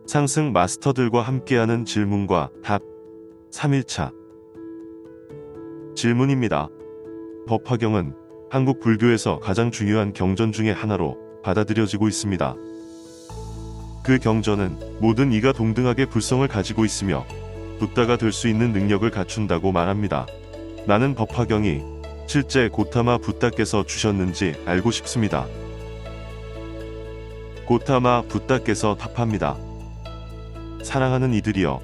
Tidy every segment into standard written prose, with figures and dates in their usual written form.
상승 마스터들과 함께하는 질문과 답 3일차 질문입니다. 법화경은 한국 불교에서 가장 중요한 경전 중의 하나로 받아들여지고 있습니다. 그 경전은 모든 이가 동등하게 불성을 가지고 있으며 붓다가 될 수 있는 능력을 갖춘다고 말합니다. 나는 법화경이 실제 고타마 붓다께서 주셨는지 알고 싶습니다. 고타마 붓다께서 답합니다. 사랑하는 이들이여,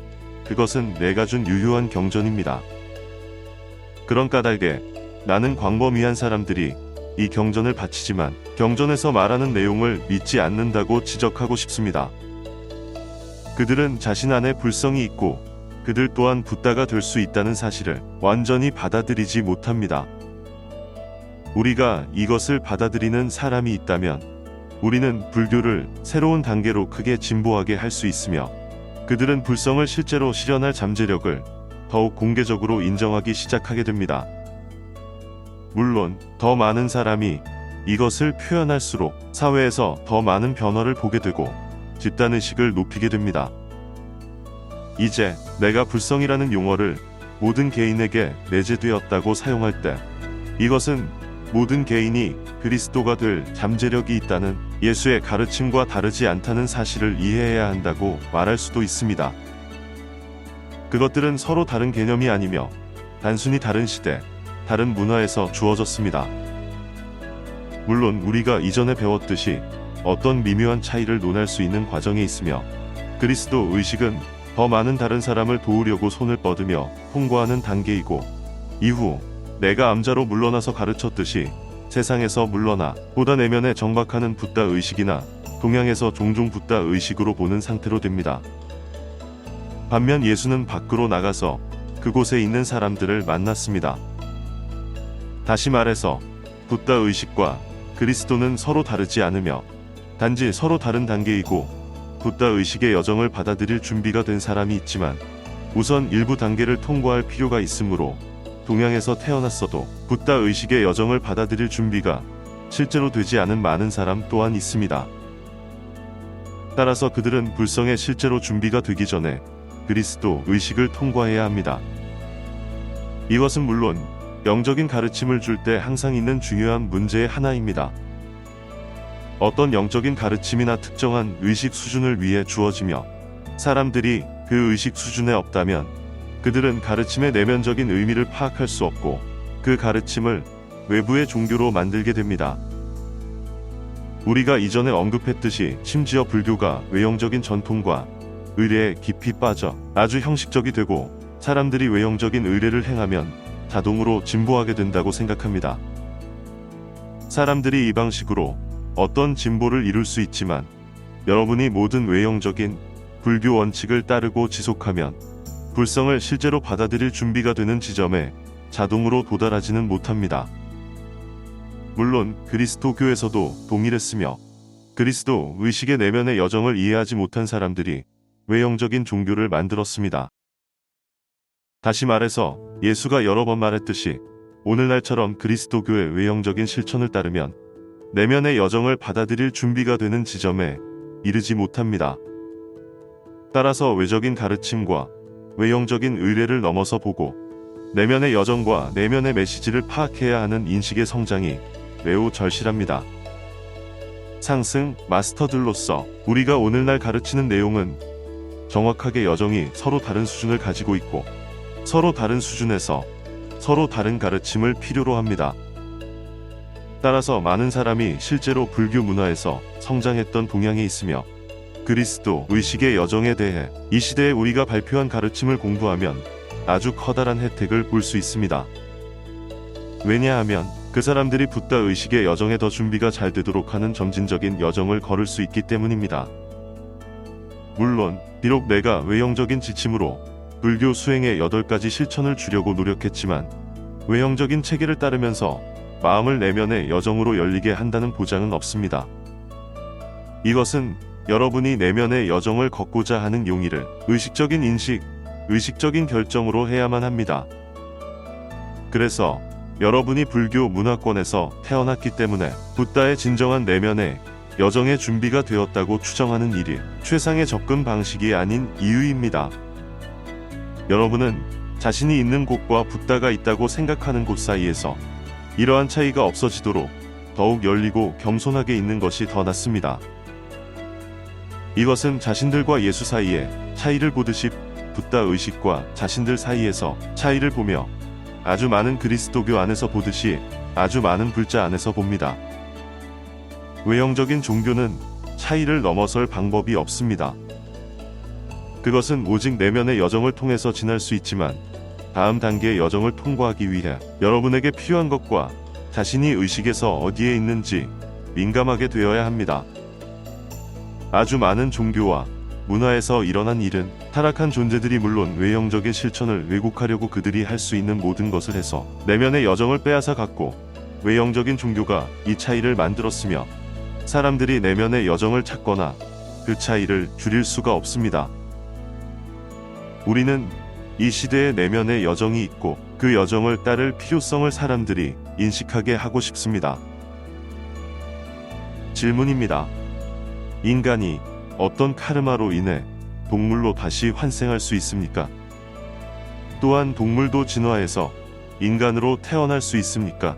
그것은 내가 준 유효한 경전입니다. 그런 까닭에 나는 광범위한 사람들이 이 경전을 바치지만 경전에서 말하는 내용을 믿지 않는다고 지적하고 싶습니다. 그들은 자신 안에 불성이 있고 그들 또한 붓다가 될 수 있다는 사실을 완전히 받아들이지 못합니다. 우리가 이것을 받아들이는 사람이 있다면 우리는 불교를 새로운 단계로 크게 진보하게 할 수 있으며 그들은 불성을 실제로 실현할 잠재력을 더욱 공개적으로 인정하기 시작하게 됩니다. 물론 더 많은 사람이 이것을 표현할수록 사회에서 더 많은 변화를 보게 되고 집단의식을 높이게 됩니다. 이제 내가 불성이라는 용어를 모든 개인에게 내재되었다고 사용할 때 이것은 모든 개인이 그리스도가 될 잠재력이 있다는 예수의 가르침과 다르지 않다는 사실을 이해해야 한다고 말할 수도 있습니다. 그것들은 서로 다른 개념이 아니며 단순히 다른 시대, 다른 문화에서 주어졌습니다. 물론 우리가 이전에 배웠듯이 어떤 미묘한 차이를 논할 수 있는 과정에 있으며 그리스도 의식은 더 많은 다른 사람을 도우려고 손을 뻗으며 통과하는 단계이고 이후 내가 암자로 물러나서 가르쳤듯이 세상에서 물러나 보다 내면에 정박하는 붓다 의식이나 동양에서 종종 붓다 의식으로 보는 상태로 됩니다. 반면 예수는 밖으로 나가서 그곳에 있는 사람들을 만났습니다. 다시 말해서 붓다 의식과 그리스도는 서로 다르지 않으며 단지 서로 다른 단계이고 붓다 의식의 여정을 받아들일 준비가 된 사람이 있지만 우선 일부 단계를 통과할 필요가 있으므로 동양에서 태어났어도 붓다 의식의 여정을 받아들일 준비가 실제로 되지 않은 많은 사람 또한 있습니다. 따라서 그들은 불성에 실제로 준비가 되기 전에 그리스도 의식을 통과해야 합니다. 이것은 물론 영적인 가르침을 줄 때 항상 있는 중요한 문제의 하나입니다. 어떤 영적인 가르침이나 특정한 의식 수준을 위해 주어지며 사람들이 그 의식 수준에 없다면 그들은 가르침의 내면적인 의미를 파악할 수 없고 그 가르침을 외부의 종교로 만들게 됩니다. 우리가 이전에 언급했듯이 심지어 불교가 외형적인 전통과 의례에 깊이 빠져 아주 형식적이 되고 사람들이 외형적인 의례를 행하면 자동으로 진보하게 된다고 생각합니다. 사람들이 이 방식으로 어떤 진보를 이룰 수 있지만 여러분이 모든 외형적인 불교 원칙을 따르고 지속하면 불성을 실제로 받아들일 준비가 되는 지점에 자동으로 도달하지는 못합니다. 물론 그리스도교에서도 동일했으며 그리스도 의식의 내면의 여정을 이해하지 못한 사람들이 외형적인 종교를 만들었습니다. 다시 말해서 예수가 여러 번 말했듯이 오늘날처럼 그리스도교의 외형적인 실천을 따르면 내면의 여정을 받아들일 준비가 되는 지점에 이르지 못합니다. 따라서 외적인 가르침과 외형적인 의례를 넘어서 보고 내면의 여정과 내면의 메시지를 파악해야 하는 인식의 성장이 매우 절실합니다. 상승 마스터들로서 우리가 오늘날 가르치는 내용은 정확하게 여정이 서로 다른 수준을 가지고 있고 서로 다른 수준에서 서로 다른 가르침을 필요로 합니다. 따라서 많은 사람이 실제로 불교 문화에서 성장했던 동양에 있으며 그리스도 의식의 여정에 대해 이 시대에 우리가 발표한 가르침을 공부하면 아주 커다란 혜택을 볼 수 있습니다. 왜냐하면 그 사람들이 붓다 의식의 여정에 더 준비가 잘 되도록 하는 점진적인 여정을 걸을 수 있기 때문입니다. 물론 비록 내가 외형적인 지침으로 불교 수행의 8가지 실천을 주려고 노력했지만 외형적인 체계를 따르면서 마음을 내면의 여정으로 열리게 한다는 보장은 없습니다. 이것은 여러분이 내면의 여정을 걷고자 하는 용의를 의식적인 인식, 의식적인 결정으로 해야만 합니다. 그래서 여러분이 불교 문화권에서 태어났기 때문에 붓다의 진정한 내면의 여정의 준비가 되었다고 추정하는 일이 최상의 접근 방식이 아닌 이유입니다. 여러분은 자신이 있는 곳과 붓다가 있다고 생각하는 곳 사이에서 이러한 차이가 없어지도록 더욱 열리고 겸손하게 있는 것이 더 낫습니다. 이것은 자신들과 예수 사이에 차이를 보듯이 붓다 의식과 자신들 사이에서 차이를 보며 아주 많은 그리스도교 안에서 보듯이 아주 많은 불자 안에서 봅니다. 외형적인 종교는 차이를 넘어설 방법이 없습니다. 그것은 오직 내면의 여정을 통해서 지날 수 있지만 다음 단계의 여정을 통과하기 위해 여러분에게 필요한 것과 자신이 의식에서 어디에 있는지 민감하게 되어야 합니다. 아주 많은 종교와 문화에서 일어난 일은 타락한 존재들이 물론 외형적인 실천을 왜곡하려고 그들이 할 수 있는 모든 것을 해서 내면의 여정을 빼앗아 갔고 외형적인 종교가 이 차이를 만들었으며 사람들이 내면의 여정을 찾거나 그 차이를 줄일 수가 없습니다. 우리는 이 시대에 내면의 여정이 있고 그 여정을 따를 필요성을 사람들이 인식하게 하고 싶습니다. 질문입니다. 인간이 어떤 카르마로 인해 동물로 다시 환생할 수 있습니까? 또한 동물도 진화해서 인간으로 태어날 수 있습니까?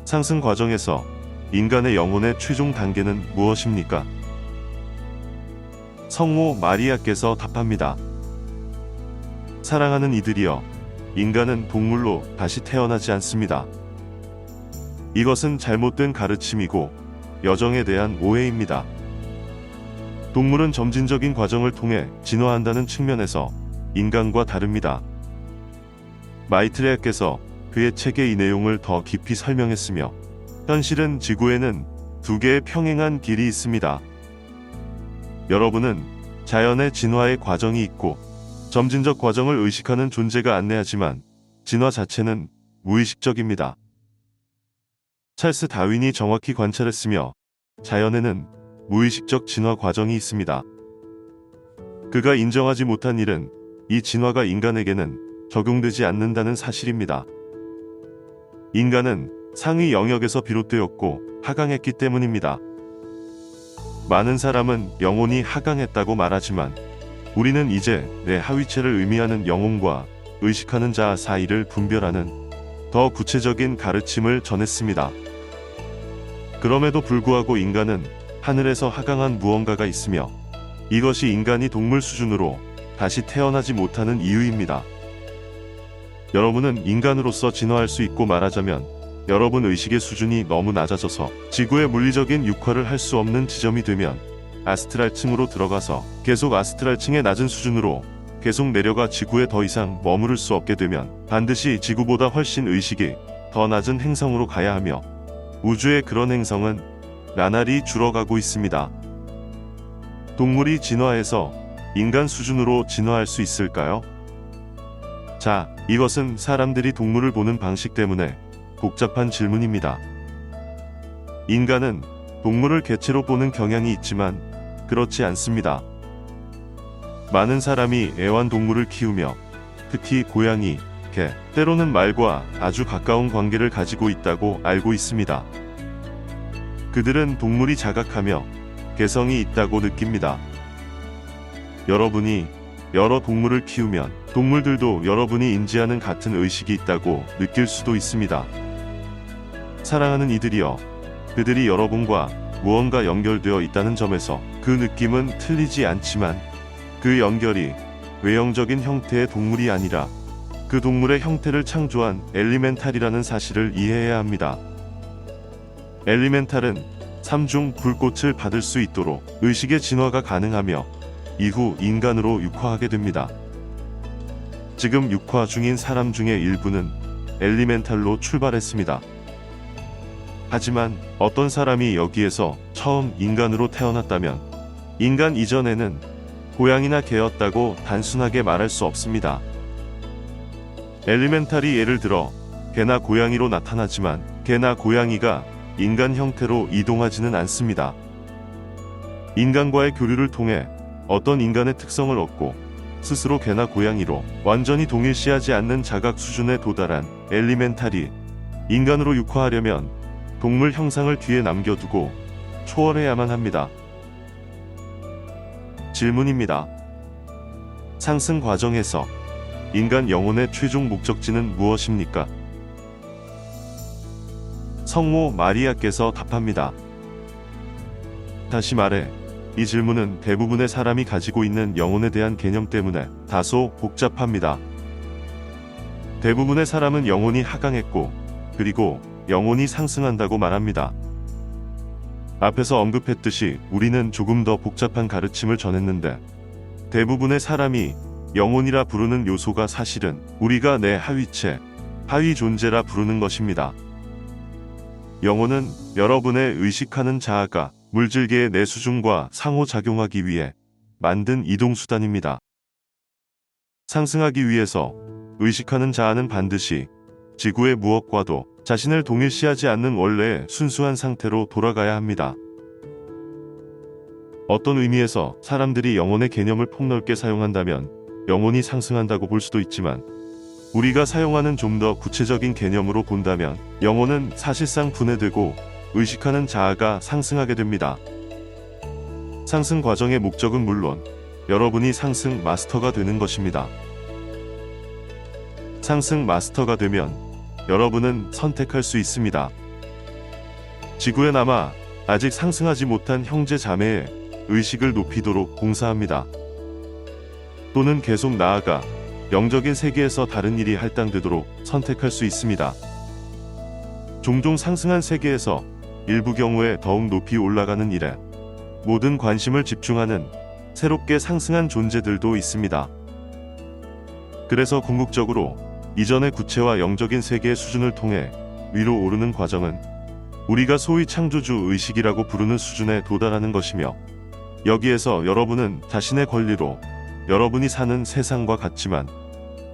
상승 과정에서 인간의 영혼의 최종 단계는 무엇입니까? 성모 마리아께서 답합니다. 사랑하는 이들이여, 인간은 동물로 다시 태어나지 않습니다. 이것은 잘못된 가르침이고 여정에 대한 오해입니다. 동물은 점진적인 과정을 통해 진화한다는 측면에서 인간과 다릅니다. 마이트레야께서 그의 책에 이 내용을 더 깊이 설명했으며 현실은 지구에는 두 개의 평행한 길이 있습니다. 여러분은 자연의 진화의 과정이 있고 점진적 과정을 의식하는 존재가 안내하지만 진화 자체는 무의식적입니다. 찰스 다윈이 정확히 관찰했으며 자연에는 무의식적 진화 과정이 있습니다. 그가 인정하지 못한 일은 이 진화가 인간에게는 적용되지 않는다는 사실입니다. 인간은 상위 영역에서 비롯되었고 하강했기 때문입니다. 많은 사람은 영혼이 하강했다고 말하지만 우리는 이제 내 하위체를 의미하는 영혼과 의식하는 자 사이를 분별하는 더 구체적인 가르침을 전했습니다. 그럼에도 불구하고 인간은 하늘에서 하강한 무언가가 있으며 이것이 인간이 동물 수준으로 다시 태어나지 못하는 이유입니다. 여러분은 인간으로서 진화할 수 있고 말하자면 여러분 의식의 수준이 너무 낮아져서 지구의 물리적인 육화를 할 수 없는 지점이 되면 아스트랄층으로 들어가서 계속 아스트랄층의 낮은 수준으로 계속 내려가 지구에 더 이상 머무를 수 없게 되면 반드시 지구보다 훨씬 의식이 더 낮은 행성으로 가야 하며 우주의 그런 행성은 나날이 줄어가고 있습니다. 동물이 진화해서 인간 수준으로 진화할 수 있을까요? 자, 이것은 사람들이 동물을 보는 방식 때문에 복잡한 질문입니다. 인간은 동물을 개체로 보는 경향이 있지만 그렇지 않습니다. 많은 사람이 애완동물을 키우며 특히 고양이, 개, 때로는 말과 아주 가까운 관계를 가지고 있다고 알고 있습니다. 그들은 동물이 자각하며 개성이 있다고 느낍니다. 여러분이 여러 동물을 키우면 동물들도 여러분이 인지하는 같은 의식이 있다고 느낄 수도 있습니다. 사랑하는 이들이여, 그들이 여러분과 무언가 연결되어 있다는 점에서 그 느낌은 틀리지 않지만 그 연결이 외형적인 형태의 동물이 아니라 그 동물의 형태를 창조한 엘리멘탈이라는 사실을 이해해야 합니다. 엘리멘탈은 삼중 불꽃을 받을 수 있도록 의식의 진화가 가능하며 이후 인간으로 육화하게 됩니다. 지금 육화 중인 사람 중의 일부는 엘리멘탈로 출발했습니다. 하지만 어떤 사람이 여기에서 처음 인간으로 태어났다면 인간 이전에는 고양이나 개였다고 단순하게 말할 수 없습니다. 엘리멘탈이 예를 들어 개나 고양이로 나타나지만 개나 고양이가 인간 형태로 이동하지는 않습니다. 인간과의 교류를 통해 어떤 인간의 특성을 얻고 스스로 개나 고양이로 완전히 동일시하지 않는 자각 수준에 도달한 엘리멘탈이 인간으로 육화하려면 동물 형상을 뒤에 남겨두고 초월해야만 합니다. 질문입니다. 상승 과정에서 인간 영혼의 최종 목적지는 무엇입니까? 성모 마리아께서 답합니다. 다시 말해, 이 질문은 대부분의 사람이 가지고 있는 영혼에 대한 개념 때문에 다소 복잡합니다. 대부분의 사람은 영혼이 하강했고, 그리고 영혼이 상승한다고 말합니다. 앞에서 언급했듯이 우리는 조금 더 복잡한 가르침을 전했는데, 대부분의 사람이 영혼이라 부르는 요소가 사실은 우리가 내 하위체, 하위 존재라 부르는 것입니다. 영혼은 여러분의 의식하는 자아가 물질계의 내 수준과 상호작용하기 위해 만든 이동수단입니다. 상승하기 위해서 의식하는 자아는 반드시 지구의 무엇과도 자신을 동일시하지 않는 원래의 순수한 상태로 돌아가야 합니다. 어떤 의미에서 사람들이 영혼의 개념을 폭넓게 사용한다면 영혼이 상승한다고 볼 수도 있지만, 우리가 사용하는 좀 더 구체적인 개념으로 본다면 영혼은 사실상 분해되고 의식하는 자아가 상승하게 됩니다. 상승 과정의 목적은 물론 여러분이 상승 마스터가 되는 것입니다. 상승 마스터가 되면 여러분은 선택할 수 있습니다. 지구에 남아 아직 상승하지 못한 형제 자매의 의식을 높이도록 봉사합니다. 또는 계속 나아가 영적인 세계에서 다른 일이 할당되도록 선택할 수 있습니다. 종종 상승한 세계에서 일부 경우에 더욱 높이 올라가는 일에 모든 관심을 집중하는 새롭게 상승한 존재들도 있습니다. 그래서 궁극적으로 이전의 구체와 영적인 세계의 수준을 통해 위로 오르는 과정은 우리가 소위 창조주 의식이라고 부르는 수준에 도달하는 것이며, 여기에서 여러분은 자신의 권리로 여러분이 사는 세상과 같지만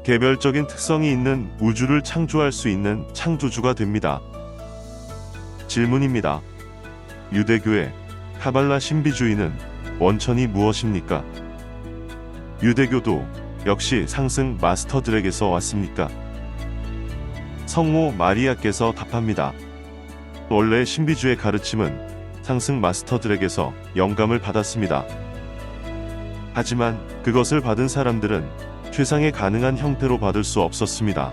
개별적인 특성이 있는 우주를 창조할 수 있는 창조주가 됩니다. 질문입니다. 유대교의 카발라 신비주의는 원천이 무엇입니까? 유대교도 역시 상승 마스터들에게서 왔습니까? 성모 마리아께서 답합니다. 원래 신비주의 가르침은 상승 마스터들에게서 영감을 받았습니다. 하지만 그것을 받은 사람들은 최상의 가능한 형태로 받을 수 없었습니다.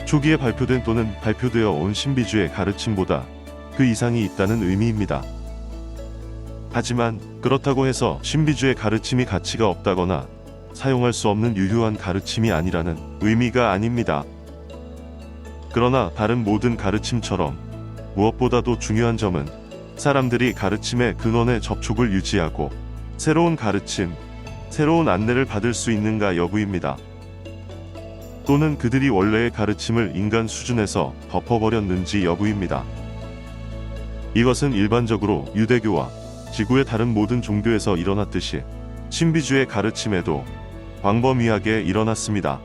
초기에 발표된 또는 발표되어 온 신비주의 가르침보다 그 이상이 있다는 의미입니다. 하지만 그렇다고 해서 신비주의 가르침이 가치가 없다거나 사용할 수 없는 유효한 가르침이 아니라는 의미가 아닙니다. 그러나 다른 모든 가르침처럼 무엇보다도 중요한 점은 사람들이 가르침의 근원의 접촉을 유지하고 새로운 가르침, 새로운 안내를 받을 수 있는가 여부입니다. 또는 그들이 원래의 가르침을 인간 수준에서 덮어버렸는지 여부입니다. 이것은 일반적으로 유대교와 지구의 다른 모든 종교에서 일어났듯이 신비주의 가르침에도 광범위하게 일어났습니다.